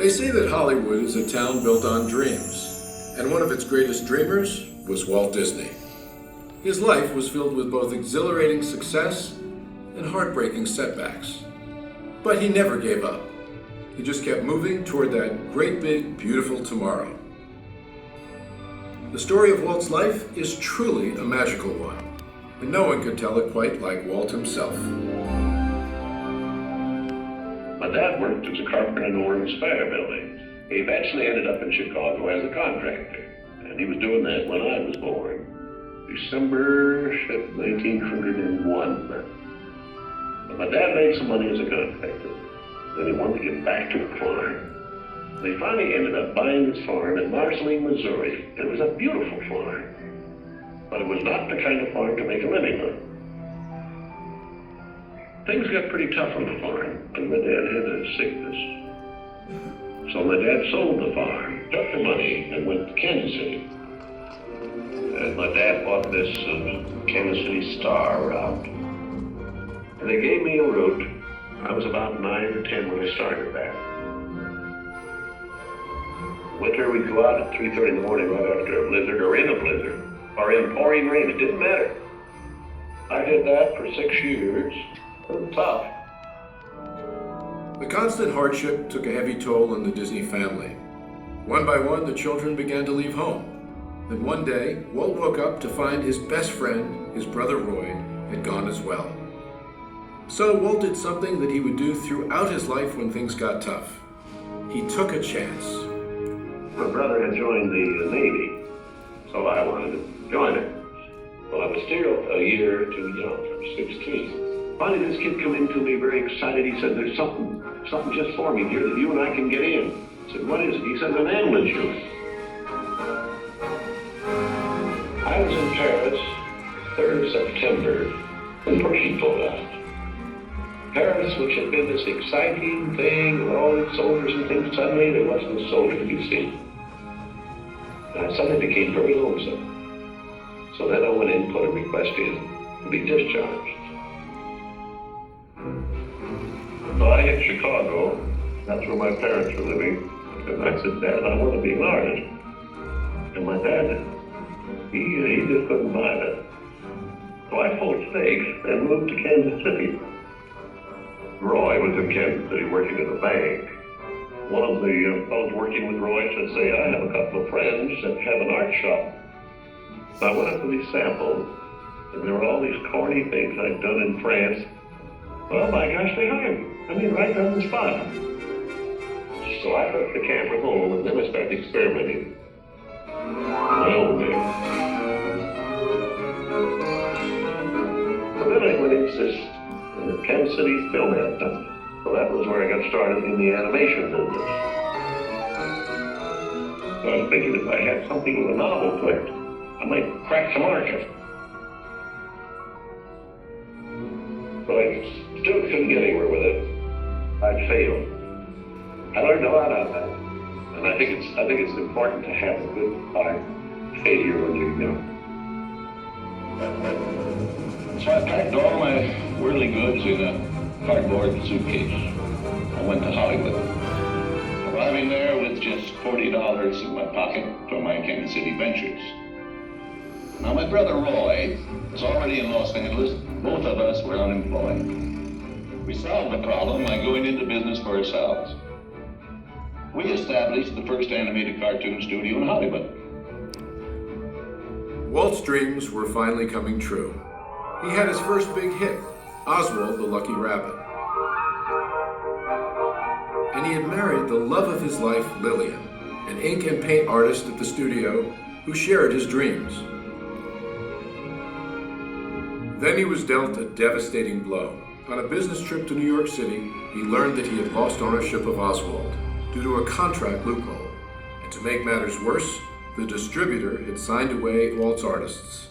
They say that Hollywood is a town built on dreams, and one of its greatest dreamers was Walt Disney. His life was filled with both exhilarating success and heartbreaking setbacks. But he never gave up. He just kept moving toward that great big, beautiful tomorrow. The story of Walt's life is truly a magical one, and no one could tell it quite like Walt himself. My dad worked as a carpenter in the World's Fair building. He eventually ended up in Chicago as a contractor, and he was doing that when I was born, December 1901. But my dad made some money as a contractor, then he wanted to get back to the farm. They finally ended up buying this farm in Marceline, Missouri. It was a beautiful farm, but it was not the kind of farm to make a living on. Things got pretty tough on the farm, and my dad had a sickness. So my dad sold the farm, took the money, and went to Kansas City. And my dad bought this Kansas City Star route. And they gave me a route. I was about 9 or 10 when I started that. Winter, we'd go out at 3:30 in the morning right after a blizzard, or in a blizzard, or in pouring rain. It didn't matter. I did that for 6 years. It was tough. The constant hardship took a heavy toll on the Disney family. One by one, the children began to leave home. Then one day, Walt woke up to find his best friend, his brother Roy, had gone as well. So Walt did something that he would do throughout his life when things got tough. He took a chance. My brother had joined the Navy, so I wanted to join it. Well, I was still a year too young, I'm 16. Finally, this kid come in to me very excited. He said, there's something just forming here that you and I can get in. I said, what is it? He said, an ambulance unit. I was in Paris, 3rd of September, when Percy pulled out. Paris, which had been this exciting thing with all its soldiers and things, suddenly there wasn't a soldier to be seen. And I suddenly became very lonesome. So then I went in and put a request in to be discharged. So I hit Chicago. That's where my parents were living. And I said, Dad, I want to be an artist. And my dad, he just couldn't buy that. So I pulled stakes and moved to Kansas City. Roy was in Kansas City working at a bank. One of the fellows working with Roy said, say, I have a couple of friends that have an art shop. So I went up to these samples, and there were all these corny things I'd done in France. Well, my gosh, they hired me. I mean, right on the spot. So I took the camera home, and then I started experimenting. My own way. So then I went into this Kansas City Film Anthem. So that was where I got started in the animation business. So I was thinking if I had something with a novel to it, I might crack the market. But I still couldn't get anywhere with it. I'd failed. I learned a lot out of that. And I think it's important to have a good failure when you're young. So I packed all my worldly goods in a cardboard suitcase. I went to Hollywood. Arriving there with just $40 in my pocket from my Kansas City ventures. Now my brother Roy was already in Los Angeles. Both of us were unemployed. We solved the problem by going into business for ourselves. We established the first animated cartoon studio in Hollywood. Walt's dreams were finally coming true. He had his first big hit, Oswald the Lucky Rabbit. And he had married the love of his life, Lillian, an ink and paint artist at the studio who shared his dreams. Then he was dealt a devastating blow. On a business trip to New York City, he learned that he had lost ownership of Oswald due to a contract loophole. And to make matters worse, the distributor had signed away Walt's artists.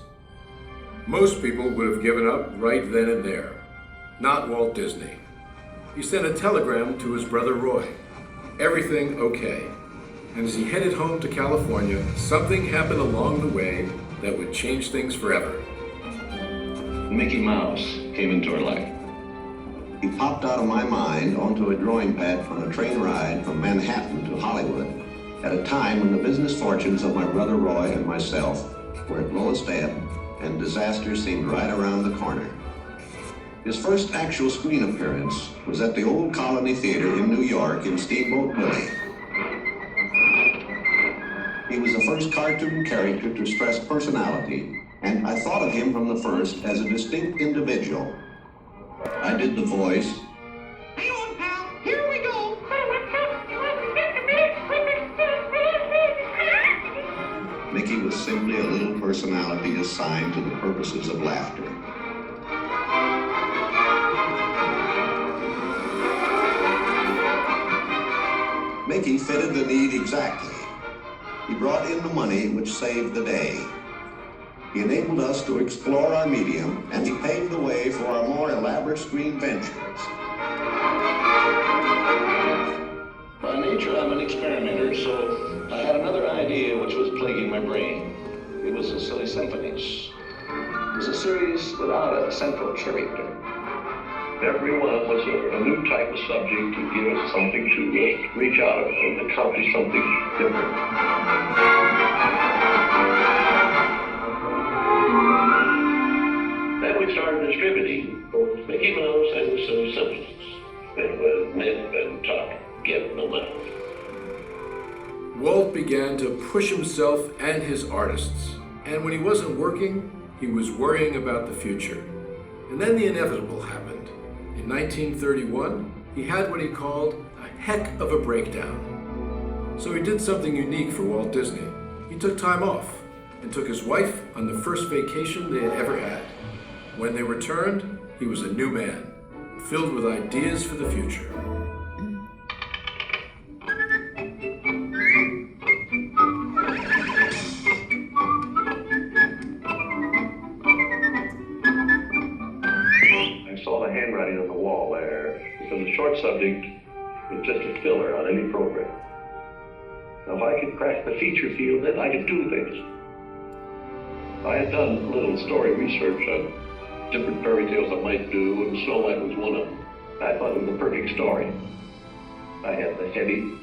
Most people would have given up right then and there. Not Walt Disney. He sent a telegram to his brother Roy. Everything okay. And as he headed home to California, something happened along the way that would change things forever. Mickey Mouse came into our life. he popped out of my mind onto a drawing pad on a train ride from Manhattan to Hollywood at a time when the business fortunes of my brother Roy and myself were at lowest ebb and disaster seemed right around the corner. His first actual screen appearance was at the Old Colony Theater in New York in Steamboat Willie. He was the first cartoon character to stress personality, and I thought of him from the first as a distinct individual. I did the voice. Hang on, pal. Here we go. Mickey was simply a little personality assigned to the purposes of laughter. Mickey fitted the need exactly. He brought in the money which saved the day. He enabled us to explore our medium, and he paved the way for our more elaborate screen ventures. By nature, I'm an experimenter, so I had another idea which was plaguing my brain. It was the Silly Symphonies. It was a series without a central character. Every one was a new type of subject to give us something to reach out and accomplish something different. Then we started distributing both Mickey Mouse and the Silly Symphonies. It was nip and tuck, get them out. Walt began to push himself and his artists, and when he wasn't working, he was worrying about the future. And then the inevitable happened. In 1931, he had what he called a heck of a breakdown. So he did something unique for Walt Disney. He took time off and took his wife on the first vacation they had ever had. When they returned, he was a new man, filled with ideas for the future. Handwriting on the wall there, because the short subject was just a filler on any program. Now, if I could crack the feature field, then I could do things. I had done a little story research on different fairy tales I might do, and Snow White was one of them. I thought it was the perfect story. I had the heavy.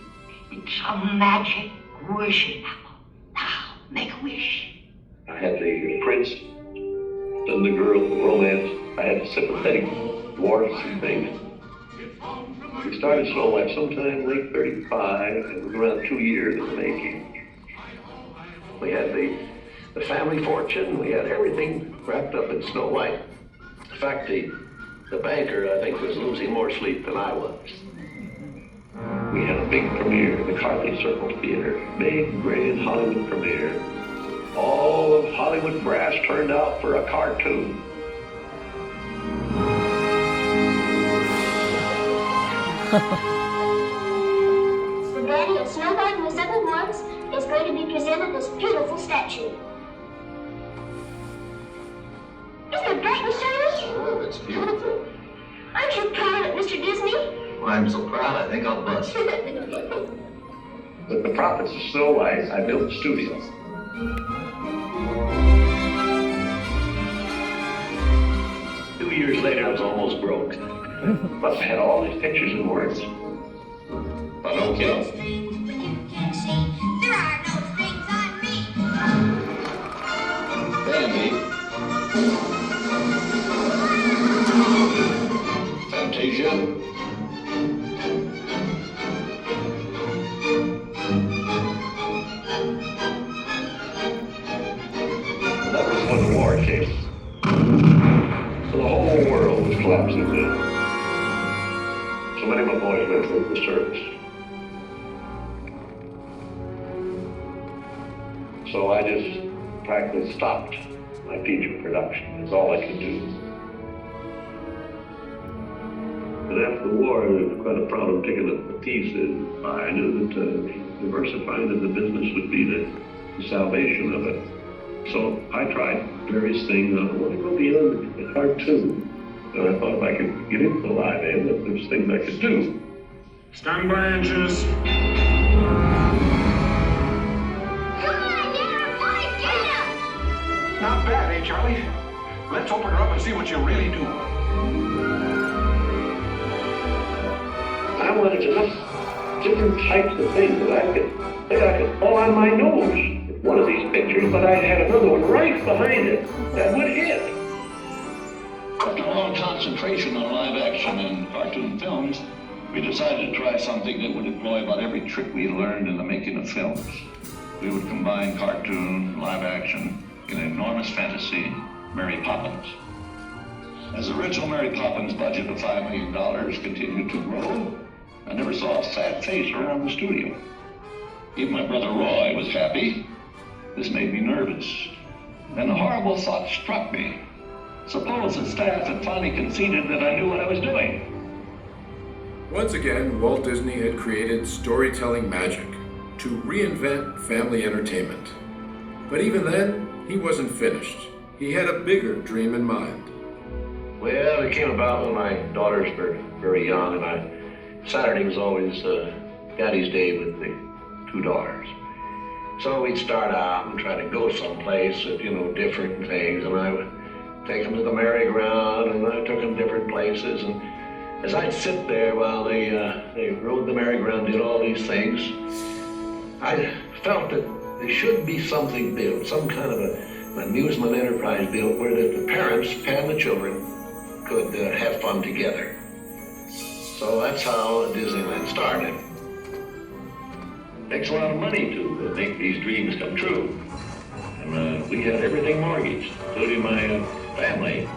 It's a magic wishing apple. Now, make a wish. I had the prince and the girl, the romance. I had the sympathetic dwarfs and things. We started Snow White sometime late 35, and it was around 2 years in the making. We had the family fortune, we had everything wrapped up in Snow White. In fact, the banker, I think, was losing more sleep than I was. We had a big premiere in the Carthay Circle Theater, big, grand Hollywood premiere. All of Hollywood brass turned out for a cartoon. The Daddy of Snow White and the Seven Dwarfs is going to be presented this beautiful statue. Isn't it bright and shiny? Oh, it's beautiful. Aren't you proud of it, Mr. Disney? Well, I'm so proud, I think I'll bust. With the profits of Snow White, I built a studio. Two years later, I was almost broke. But I had all these pictures and words. Pinocchio. There are no strings on me. Bambi. Fantasia. That was when the war came. So the whole world was collapsing in. So many of my boys went through the service. So I just practically stopped my feature production. That's all I could do. But after the war, there was quite a problem picking up the pieces. I knew that diversifying of the business would be the salvation of it. So I tried various things. I wanted to go beyond the cartoon. And I thought if I could get into the live end, that there's things I could do. Stand by, inches. Come on, get up! Not bad, eh, Charlie? Let's open her up and see what you really do. I wanted enough different types of things that I could fall on my nose with one of these pictures, but I had another one right behind it that would hit. After a long concentration on live action and cartoon films, we decided to try something that would employ about every trick we learned in the making of films. We would combine cartoon and live action in an enormous fantasy, Mary Poppins. As the original Mary Poppins budget of $5 million continued to grow, I never saw a sad face around the studio. Even my brother Roy was happy. This made me nervous. And a horrible thought struck me. Suppose the staff had finally conceded that I knew what I was doing. Once again, Walt Disney had created storytelling magic to reinvent family entertainment. But even then, he wasn't finished. He had a bigger dream in mind. Well, it came about when my daughters were very young, and Saturday was always Daddy's Day with the two daughters. So we'd start out and try to go someplace with, different things, and I would take them to the merry-go-round, and I took them different places, and as I'd sit there while they rode the merry-go-round, did all these things, I felt that there should be something built, some kind of an amusement enterprise built where the parents and the children could have fun together. So that's how Disneyland started. It takes a lot of money to make these dreams come true. And we had everything mortgaged, including my family.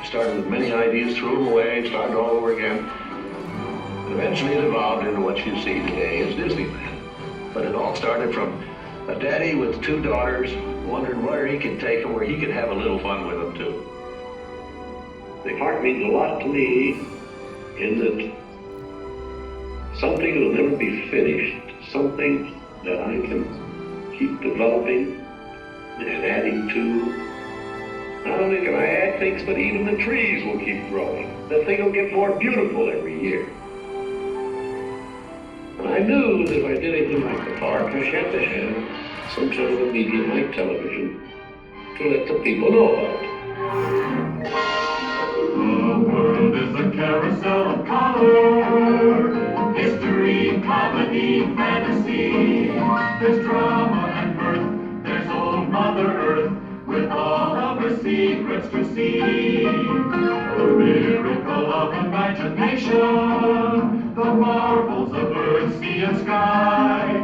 Started with many ideas, threw them away, started all over again. And eventually it evolved into what you see today as Disneyland. But it all started from a daddy with two daughters wondering where he could take them, where he could have a little fun with them too. The park means a lot to me in that something that will never be finished, something that I can keep developing and adding to. Not only can I add things, but even the trees will keep growing. The thing will get more beautiful every year. And I knew that if I did anything like the park, I had to have some sort of a medium like television to let the people know about it. The world is a carousel of color, history, comedy, fantasy. There's drama and mirth, there's old Mother Earth, with all of her secrets to see. The miracle of imagination, the marvels of earth, sea, and sky.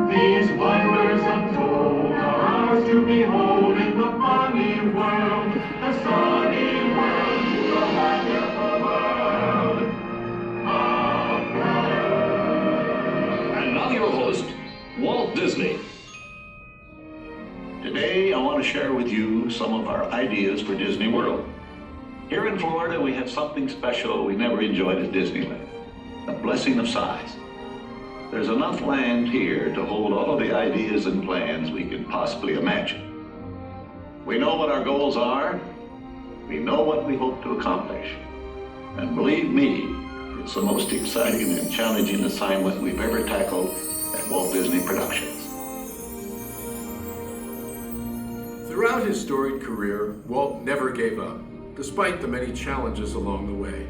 These wonders untold are ours to behold in the funny world, the sunny world, the wonderful world of love. And now your host, Walt Disney. Today, I want to share with you some of our ideas for Disney World. Here in Florida, we have something special we never enjoyed at Disneyland, a blessing of size. There's enough land here to hold all of the ideas and plans we can possibly imagine. We know what our goals are, we know what we hope to accomplish, and believe me, it's the most exciting and challenging assignment we've ever tackled at Walt Disney Productions. Throughout his storied career, Walt never gave up, despite the many challenges along the way.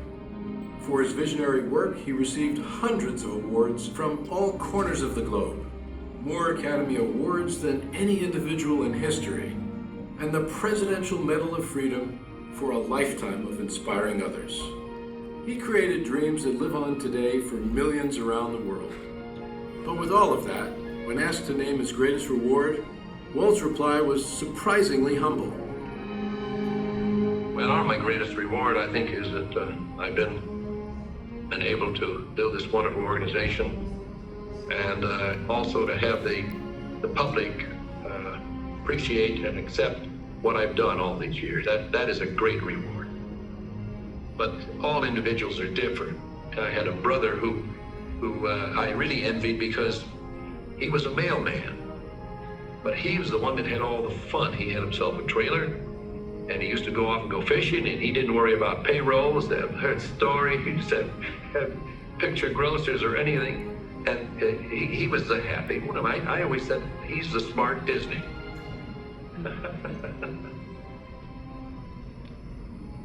For his visionary work, he received hundreds of awards from all corners of the globe, more Academy Awards than any individual in history, and the Presidential Medal of Freedom for a lifetime of inspiring others. He created dreams that live on today for millions around the world. But with all of that, when asked to name his greatest reward, Walt's reply was surprisingly humble. Well, my greatest reward, I think, is that I've been able to build this wonderful organization, and also to have the public appreciate and accept what I've done all these years. That is a great reward. But all individuals are different. I had a brother who I really envied because he was a mailman. But he was the one that had all the fun. He had himself a trailer, and he used to go off and go fishing, and he didn't worry about payrolls, heard story, he just had picture grocers or anything, and he was the happy one. I always said, he's the smart Disney.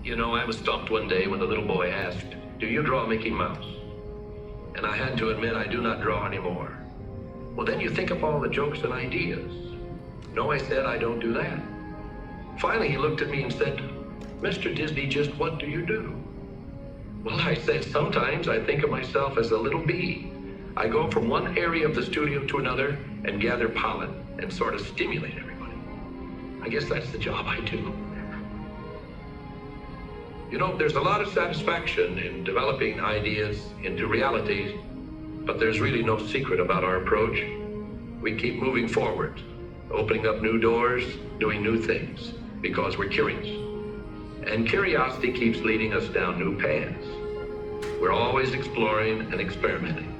You know, I was stumped one day when the little boy asked, "Do you draw Mickey Mouse?" And I had to admit I do not draw anymore. "Well, then you think up all the jokes and ideas." "No," I said, "I don't do that." Finally, he looked at me and said, "Mr. Disney, just what do you do?" Well, I said, "Sometimes I think of myself as a little bee. I go from one area of the studio to another and gather pollen and sort of stimulate everybody. I guess that's the job I do." You know, there's a lot of satisfaction in developing ideas into realities, but there's really no secret about our approach. We keep moving forward, opening up new doors, doing new things, because we're curious. And curiosity keeps leading us down new paths. We're always exploring and experimenting.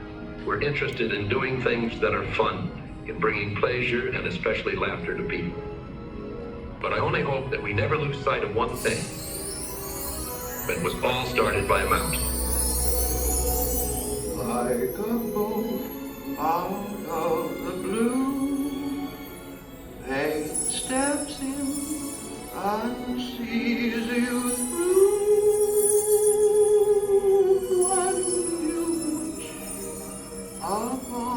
We're interested in doing things that are fun, in bringing pleasure and especially laughter to people. But I only hope that we never lose sight of one thing. It was all started by a mouse. Like a bolt out of the blue, fate steps in and sees you through. What do you wish upon